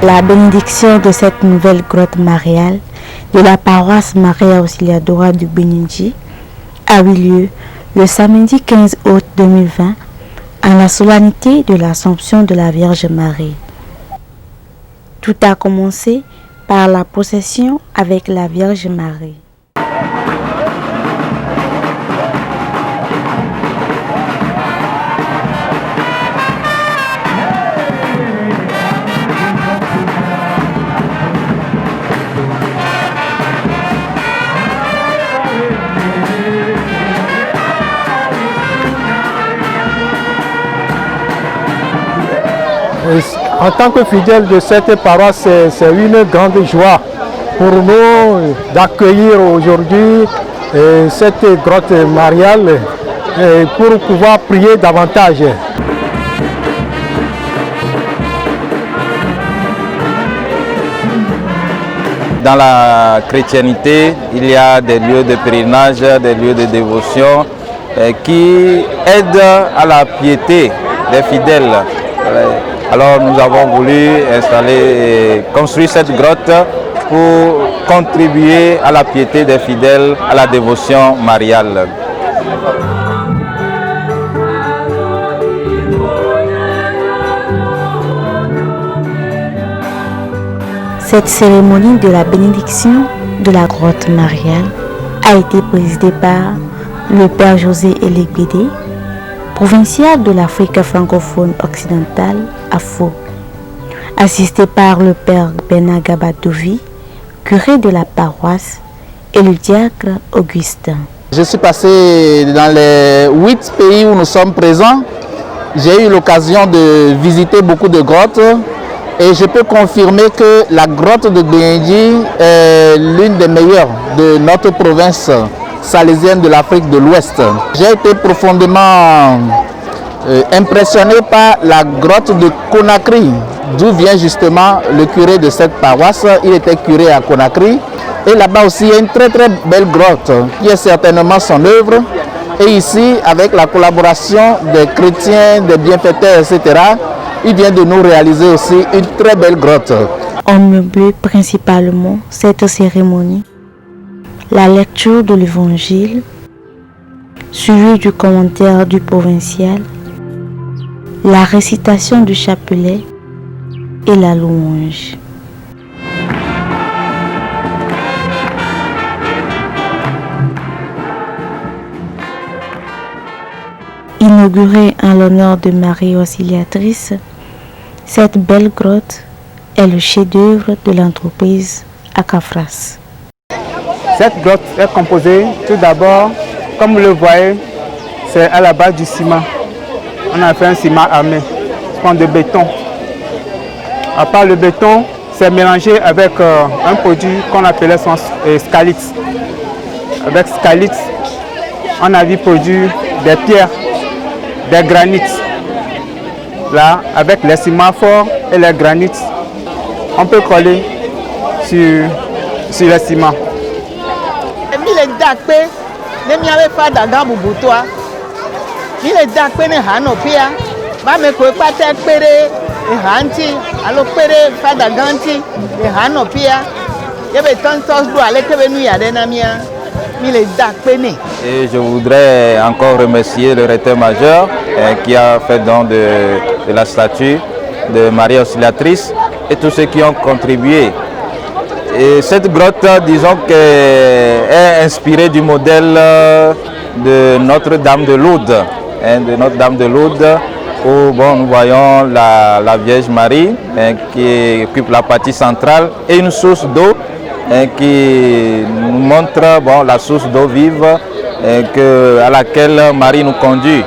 La bénédiction de cette nouvelle grotte mariale de la paroisse Maria Auxiliadora du Beninji a eu lieu le samedi 15 août 2020 à la solennité de l'Assomption de la Vierge Marie. Tout a commencé par la procession avec la Vierge Marie. En tant que fidèle de cette paroisse, c'est une grande joie pour nous d'accueillir aujourd'hui cette grotte mariale pour pouvoir prier davantage. Dans la chrétienté, il y a des lieux de pèlerinage, des lieux de dévotion qui aident à la piété des fidèles. Alors nous avons voulu construire cette grotte pour contribuer à la piété des fidèles, à la dévotion mariale. Cette cérémonie de la bénédiction de la grotte mariale a été présidée par le Père José Elegbede, provincial de l'Afrique francophone occidentale, AFO, assisté par le Père Benagabadovi, curé de la paroisse, et le diacre Augustin. Je suis passé dans les 8 pays où nous sommes présents. J'ai eu l'occasion de visiter beaucoup de grottes et je peux confirmer que la grotte de Beninji est l'une des meilleures de notre province salésienne de l'Afrique de l'Ouest. J'ai été profondément impressionné par la grotte de Conakry, d'où vient justement le curé de cette paroisse. Il était curé à Conakry. Et là-bas aussi, il y a une très belle grotte qui est certainement son œuvre. Et ici, avec la collaboration des chrétiens, des bienfaiteurs, etc., il vient de nous réaliser aussi une très belle grotte. On meuble principalement cette cérémonie la lecture de l'évangile, suivi du commentaire du provincial, la récitation du chapelet et la louange. Inaugurée en l'honneur de Marie Auxiliatrice, cette belle grotte est le chef-d'œuvre de l'entreprise Akafras. Cette grotte est composée tout d'abord, comme vous le voyez, c'est à la base du ciment. On a fait un ciment armé, de béton. À part le béton, c'est mélangé avec un produit qu'on appelait scalite. Avec scalite, on a vu produire des pierres, des granites. Là, avec les ciments forts et les granites, on peut coller sur les ciments. Et je voudrais encore remercier le recteur majeur qui a fait don de la statue de Marie Auxiliatrice et tous ceux qui ont contribué. Et cette grotte, disons qu'elle est inspirée du modèle de Notre-Dame de Lourdes, où nous voyons la Vierge Marie qui occupe la partie centrale et une source d'eau qui nous montre la source d'eau vive à laquelle Marie nous conduit.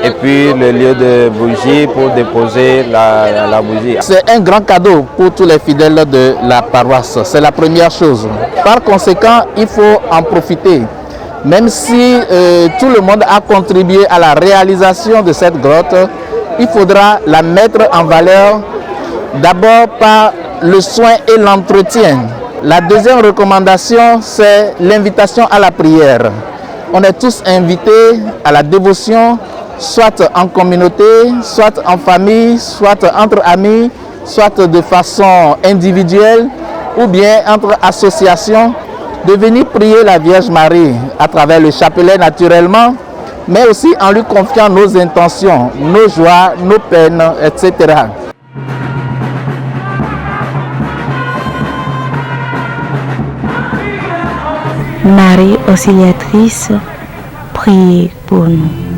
Et puis le lieu de bougie pour déposer la bougie. C'est un grand cadeau pour tous les fidèles de la paroisse, c'est la première chose. Par conséquent, il faut en profiter. Même si tout le monde a contribué à la réalisation de cette grotte, il faudra la mettre en valeur d'abord par le soin et l'entretien. La deuxième recommandation, c'est l'invitation à la prière. On est tous invités à la dévotion, soit en communauté, soit en famille, soit entre amis, soit de façon individuelle ou bien entre associations, de venir prier la Vierge Marie à travers le chapelet naturellement, mais aussi en lui confiant nos intentions, nos joies, nos peines, etc. Marie Auxiliatrice, priez pour nous.